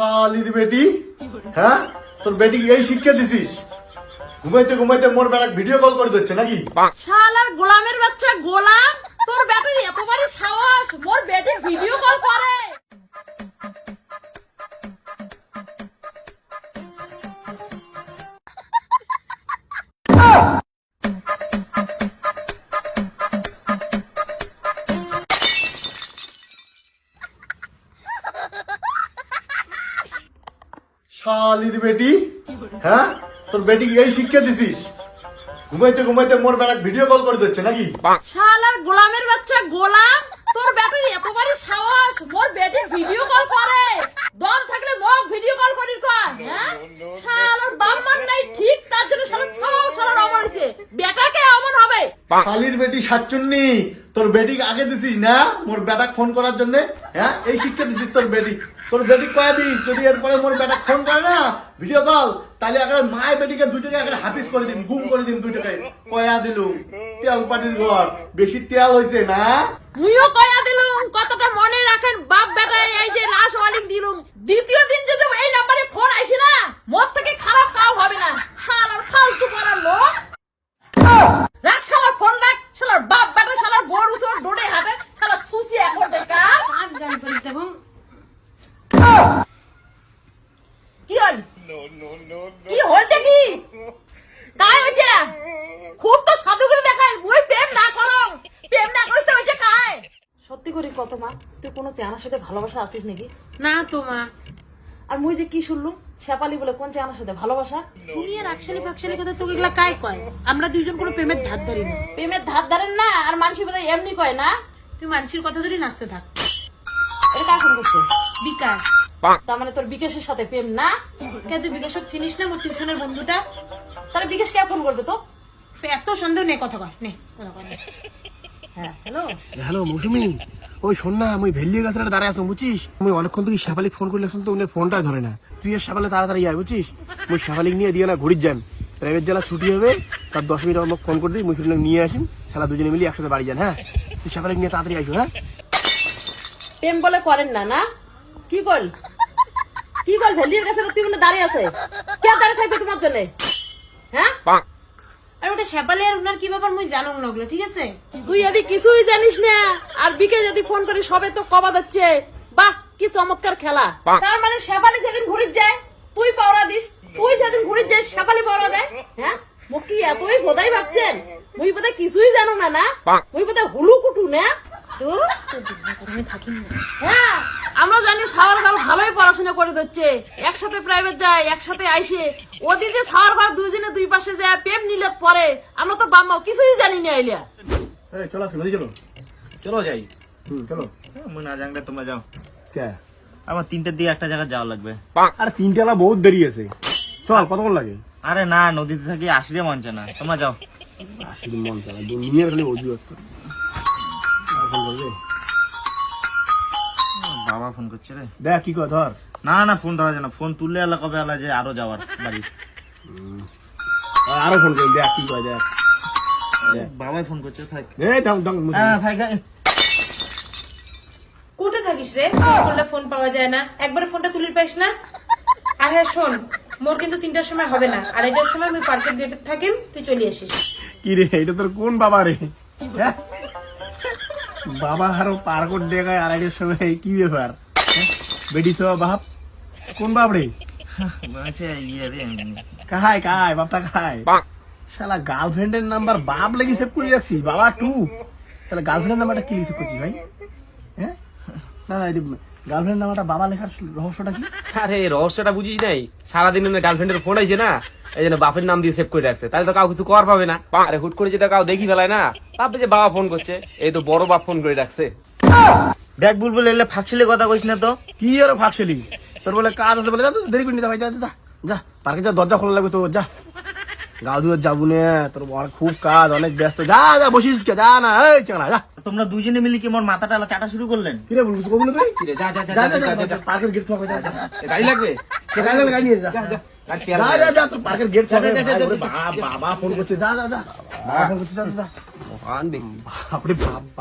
শালির বেটি, হ্যাঁ তোর বেটি এই শিক্ষা দিছিস? ঘুমাইতে ঘুমাইতে মোর বেড়া ভিডিও কল করে দিচ্ছে নাকি? শালার গোলামের বাচ্চা গোলাম, তোর বেটির এতবারই সাহস মোর বেটি ভিডিও কল করে। শালির বেটি, হ্যাঁ তোর বেটি এই শিক্ষা দিছিস? ঘুমাইতে ঘুমাইতে মোর বেড়া ভিডিও কল করে দিচ্ছে নাকি? শালার গোলামের বাচ্চা গোলাম, তোর বেটির এতবারই সাহস মোর বেটি ভিডিও কল করে। দম থাকলে মগ ভিডিও কল করির কয়, হ্যাঁ শালার বাম্মান নাই ঠিক তার জন্য শালার অমর হইছে। বেটাকে অমন হবে। শালির বেটি সাতচুন্নি, তোর বেটিকে আগে দিছিস না মোর বেটা ফোন করার জন্য? হ্যাঁ এই শিক্ষা দিছিস তোর বেটি? তোর বেটি কয়া দিস যদি এরপরে মোর বেটা ফোন করে না ভিডিও কল, তাহলে একটা মায়ের বেটিকে 2 টাকা একটা হাফিস করে দিন, গুম করে দিন 2 টাকায়। কয়া দিলু তেল পাটির ঘর, বেশি তেল হয়েছে না? মুইও কয়া দিলুম, কতটা মনে রাখেন বাপ বেটা। এই যে লাশ ওয়ালিং দিলুম, দ্বিতীয় দিন যদি এই নাম্বারে ফোন আইছে না মোর থেকে খারাপ কাউ হবে না। শালার ফালতু করার লোক। রাখ শালার ফোন রাখ, শালার বাপ বেটা শালার গরু চোর ডোডে হাতে শালার সুসি এখন দেখা আগ গান করিস দেখুন। কি হল? কি হলতে কি তাই ওইটা খুব তো সাধু করে দেখায়। মুই প্রেম না করো, প্রেম না করিস তো ওইটা কায়। সত্যি করি কত মা, তুই কোনো চেহারার সাথে ভালোবাসা আছিস নাকি? না তো মা, আর মুই যে কি শুনলুম শেফালি বলে কোন চেহারার সাথে ভালোবাসা? তুমি আর আকশালি ফাকশালি কথা তোকে এগুলা কাই কয়? আমরা দুইজন কোনো প্রেমের ধার ধরি না। প্রেমের ধার ধারেন না, আর মানুষের বোধহয় এমনি কয় না। তুই মানুষের কথা ধরে নাচতে থাক। এটা কার ফোন করছে? বিকাশ। তার মানে তোর বিকাশের সাথে প্রেম না? কে তুই বিকাশক চিনিস না? মোর টিউশনের বন্ধুটা। তাহলে বিকাশ কে ফোন করবে তো? এত সন্দেহ নেই, কথা কয় নে, কথা কয় নে। হ্যাঁ হ্যালো হ্যালো মৌসুমি, ওই শোন না, আমি ভেল্লিয়ে গাছটা দাঁড়ায় আসলাম বুঝছিস? আমি অনেকক্ষণ থেকে শেফালিক ফোন করলে তো উনি ফোনটা ধরে না। তুই এর শেফালে তাড়াতাড়ি আয় বুঝছিস? মুই শেফালিক নিয়ে দিয়ে না ঘুরির যান, প্রাইভেট জেলা ছুটি হবে, তার 10 মিনিট আমাকে ফোন করে দিই, মুই ফিরে নিয়ে আসিম, শালা দুজনে মিলে একসাথে বাড়ি যান। হ্যাঁ তুই শেফালিক নিয়ে তাড়াতাড়ি আসো। হ্যাঁ প্রেম বলে করেন না না? কি বল কি বল ভ্যালির কাছে তুই মনে দাঁড়িয়ে আছে কে দাঁড়িয়ে থাকবে তোমার জন্য? হ্যাঁ আর ওটা শেফালি আর উনার কি ব্যাপার মুই জানো না ওগুলো, ঠিক আছে? তুই যদি কিছুই জানিস না আর বিকে যদি ফোন করি সবে তো কবা দিচ্ছে। বাহ কি চমৎকার খেলা। তার মানে শেফালি যেদিন ঘুরির যায় তুই পাওরা দিস, তুই যেদিন ঘুরির যায় শেফালি পাওরা দেয়। হ্যাঁ মুখি এতই বোধাই ভাবছেন মুই বোধহয় কিছুই জানো না না? মুই বোধহয় হুলু কুটু না? আমি থাকি না। হ্যাঁ আমরা জানি সাওয়ার গাল ভালোই পড়াশোনা করে দিচ্ছে, একসাথে প্রাইভেট যায় একসাথে আইসে। ওদিন যে সাওয়ার ঘর দুইজনে দুই পাশে যায় প্রেম নিলে পরে, আমরা তো বাম্মাও কিছুই জানি না। আইলিয়া এই চলো আজকে নদী চলো। চলো যাই। চলো। মুই না জানলে তোমরা যাও। কে? আমার 3টের দিকে একটা জায়গা যাওয়া লাগবে। আরে 3টা বহুত দেরি আছে, চল কতক্ষণ লাগে? আরে না, নদীতে থাকি আসলে মন চায় না, তোমরা যাও। 80 দিন মন চালা দুনিয়ার খালি অজুহাত করে। আর ফোন করবে? বাবা ফোন করছে রে। দেখ কি কর ধর। না না ফোন ধরা যায় না, ফোন তুললে আলা কবে আলা যে আরো যাওয়ার বাড়ি। আরো ফোন করি, দেখ কি কয় দেখ। বাবাই ফোন করছে, থাক। এই দাম দাম থাক। কোথায় থাকিস রে? ফোনটা ফোন পাওয়া যায় না, একবারে ফোনটা তুলির পাইস না। আর হ্যাঁ শোন, মোর কিন্তু 3টার সময় হবে না, 2:30টার সময় আমি পার্কের গেটে থাকিম, তুই চলে আসিস। কি রে, এটা তোর কোন বাবা রে? হ্যাঁ? বাবা আরো পার্কর ডেকায় 2:30টার সময়, কি ব্যাপার? বেটি সব বাপ কোন বাপ রে? কাহায় কাহায় বাপটা কাহায়? শালা গার্লফ্রেন্ডের নাম্বার বাপ লাগি সেভ করে রাখছিস, বাবা 2। তাহলে গার্লফ্রেন্ডের নাম্বারটা কি সেভ করছিস ভাই? হ্যাঁ না না, গার্লফ্রেন্ডের নাম্বারটা বাবা লেখার রহস্যটা কি? আরে রহস্যটা বুঝিস নাই? সারাদিন গার্লফ্রেন্ডের ফোন আইছে না, এই জন্য বাপের নাম দিয়ে সেভ করে রাখছে, তাহলে তো কাউ কিছু কর পাবে না। আরে হুট করে যেটা কাউ দেখি ফেলায় না, ভাববে যে বাবা ফোন করছে, এই তো বড় বাপ ফোন করে রাখছে। দেখ বুলবুল, এলে ফাঁকছিলে কথা কইস না তো। কি আর ফাঁকশালি, তোর বলে কাজ আছে বলে যা, দেরি করে নিতে ভাই, যা যা যা পার্কে যা, দরজা খোলা লাগবে তো, যা গাও ধুয়ে যাবো না, তোর খুব কাজ, অনেক ব্যস্ত, যা যা বসিস কে, যা না এই চাঙা যা। তোমরা দুইজনে মিলে কি মোর মাথাটা আলা চাটা শুরু করলেন? কি রে বলছিস কবুল তুই? কি রে, যা যা যা যা যা যা যা যা পার্কের গেট খোলা, যা যা গাড়ি লাগবে, গাড়ি নিয়ে যা যা যা যা, তোর পার্কের গেট খোলা, বাবা ফোন করছে, যা যা যা, বাবা ফোন করছে, যা যা আনবি বাপরে বাপ।